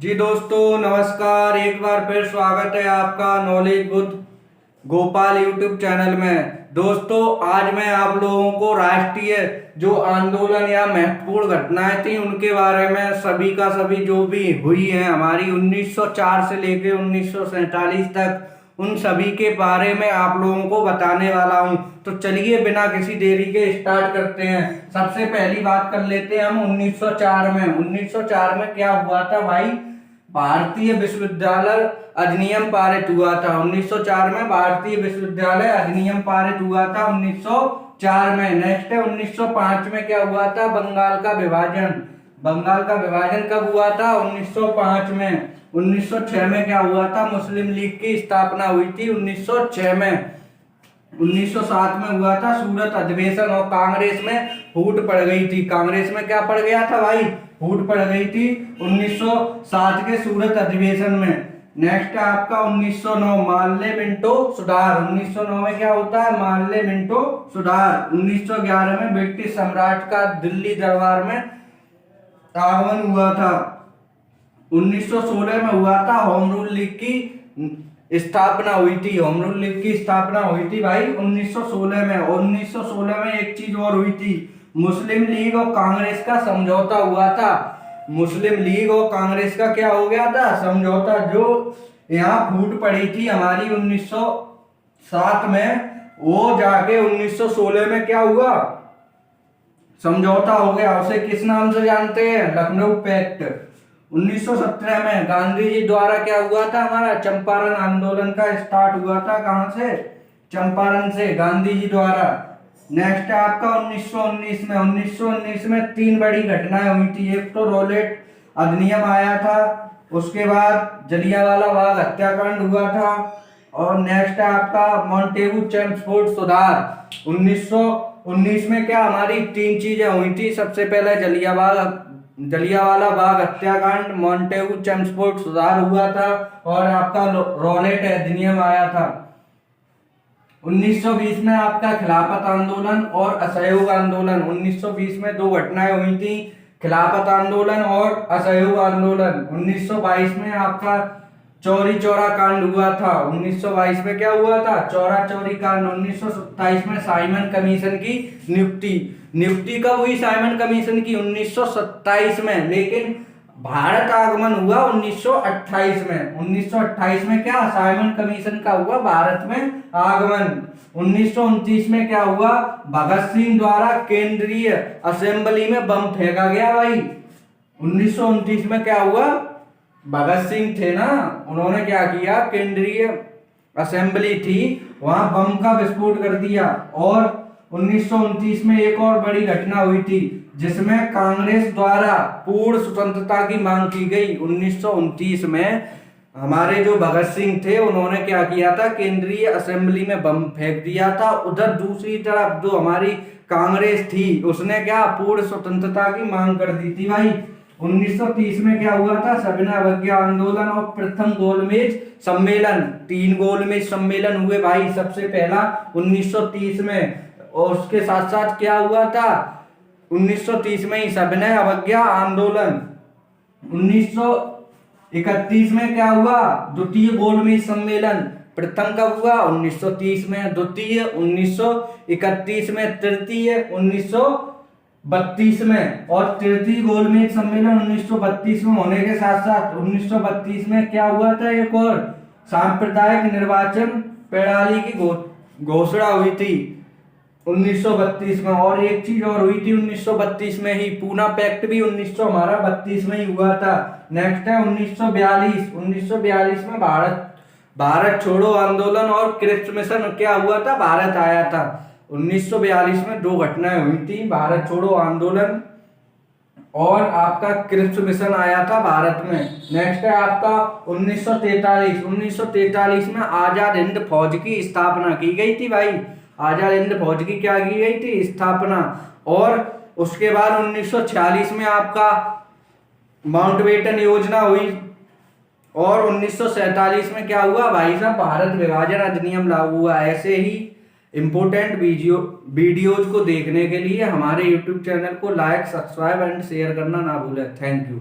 जी दोस्तों नमस्कार। एक बार फिर स्वागत है आपका knowledge Buddha Gopal YouTube channel में। दोस्तों आज मैं आप लोगों को राष्ट्रीय जो आंदोलन या महत्वपूर्ण घटनाएं थी उनके बारे में सभी का सभी जो भी हुई है हमारी 1904 से लेकर 1947 तक, उन सभी के बारे में आप लोगों को बताने वाला हूं। तो चलिए बिना किसी देरी के स्टार्ट करते हैं। सबसे पहली बात कर लेते हैं हम 1904 में। 1904 में क्या हुआ था भाई? भारतीय विश्वविद्यालय अधिनियम पारित हुआ था। 1904 में भारतीय विश्वविद्यालय अधिनियम पारित हुआ था 1904 में। नेक्स्ट है 1905 में क्या हुआ था? बंगाल का विभाजन। बंगाल का विभाजन कब हुआ था? 1905 में। 1906 में क्या हुआ था? मुस्लिम लीग की स्थापना हुई थी 1906 में। 1907 में हुआ था सूरत अधिवेशन और कांग्रेस में फूट पड़ गई थी। कांग्रेस में क्या पड़ गया था भाई? फूट पड़ गई थी 1907 के सूरत अधिवेशन में। नेक्स्ट है आपका 1909 मार्ले मिंटो सुधार। 1909 में क्या होता है? मार्ले मिंटो सुधार। 1911 में ब्रिटिश सम्राट का दिल्ली दरबार में आगमन हुआ था। 1916 में हुआ था होम रूल लीग की स्थापना हुई थी। होम रूल लीग की स्थापना हुई थी भाई 1916 में। 1916 में एक चीज और हुई थी, मुस्लिम लीग और कांग्रेस का समझौता हुआ था। मुस्लिम लीग और कांग्रेस का क्या हो गया था? समझौता। जो यहाँ फूट पड़ी थी हमारी 1907 में, वो जाके 1916 में क्या हुआ? समझौता हो गया। उसे किस नाम से जानते हैं? लखनऊ पैक्ट। 1917 में गांधी जी द्वारा क्या हुआ था? हमारा चंपारण आंदोलन का स्टार्ट हुआ था। कहां से? चंपारण से, गांधी जी द्वारा। नेक्स्ट है आपका 1919 में। 1919 में तीन बड़ी घटनाएं हुई थी। एक तो रॉलेट अधिनियम आया था, उसके बाद जलियांवाला बाग हत्याकांड हुआ था, और नेक्स्ट है आपका मॉन्टेगू चेम्सफोर्ड सुधार। 1919 में क्या हमारी तीन चीजें हुई थी। सबसे पहले जलियांवाला बाग हत्याकांड, मॉन्टेगू चेम्सफोर्ड सुधार हुआ था, और आपका रॉलेट अधिनियम आया था। 1920 में आपका खिलाफत आंदोलन और असहयोग आंदोलन। 1920 में दो घटनाएं हुई थी, खिलाफत आंदोलन और असहयोग आंदोलन। 1922 में आपका चौरी चौरा कांड हुआ था। 1922 में क्या हुआ था? चौरा चौरी कांड। 1927 में साइमन कमीशन की नियुक्ति कब हुई? साइमन कमीशन की 1927 में। लेकिन भारत आगमन हुआ 1928 में। 1928 में क्या साइमन कमीशन का हुआ भारत में आगमन। 1929 में क्या हुआ? भगत सिंह द्वारा केंद्रीय असेंबली में बम फेंका गया भाई। 1929 में क्या हुआ? भगत सिंह थे ना, उन्होंने क्या किया? केंद्रीय असेंबली थी, वहां बम का विस्फोट कर दिया। और 1929 में एक और बड़ी घटना हुई थी जिसमें कांग्रेस द्वारा पूर्ण स्वतंत्रता की मांग की गई। 1929 में हमारे जो भगत सिंह थे उन्होंने क्या किया था? केंद्रीय असेंबली में बम फेंक दिया था। उधर दूसरी तरफ जो हमारी कांग्रेस थी उसने क्या? पूर्ण स्वतंत्रता की मांग कर दी थी भाई। 1930 में क्या हुआ था? सविनय अवज्ञा आंदोलन और प्रथम गोलमेज सम्मेलन। तीन गोलमेज सम्मेलन हुए भाई। सबसे पहला 1930 में, और उसके साथ साथ क्या हुआ था? 1930 में ही सविनय अवज्ञा आंदोलन। 1931 में क्या हुआ? द्वितीय गोलमेज सम्मेलन। प्रथम कब हुआ? 1930 में। द्वितीय 1931 में। तृतीय 1932 में। और तृतीय गोलमेज सम्मेलन 1932 में होने के साथ साथ 1932 में क्या हुआ था? एक और सांप्रदायिक निर्वाचन प्रणाली की घोषणा हुई थी 1932 में। और एक चीज और हुई थी 1932 में ही, पूना पैक्ट भी 1932 में ही हुआ था। नेक्स्ट है 1942। 1942 में भारत छोड़ो आंदोलन और क्रिप्स मिशन क्या हुआ था? भारत आया था। 1942 में दो घटनाएं हुई थी, भारत छोड़ो आंदोलन और आपका क्रिप्स मिशन आया था भारत में। नेक्स्ट है आपका 1943। 1943 में आजाद हिंद फौज की स्थापना की गई थी भाई। आजाद हिंद फौज की क्या की गई थी? स्थापना। और उसके बाद 1946 में आपका माउंटबेटन योजना हुई। और 1947 में क्या हुआ भाई साहब? भारत विभाजन अधिनियम लागू हुआ। ऐसे ही इंपोर्टेंट वीडियोज को देखने के लिए हमारे यूट्यूब चैनल को लाइक, सब्सक्राइब एंड शेयर करना ना भूलें। Thank you.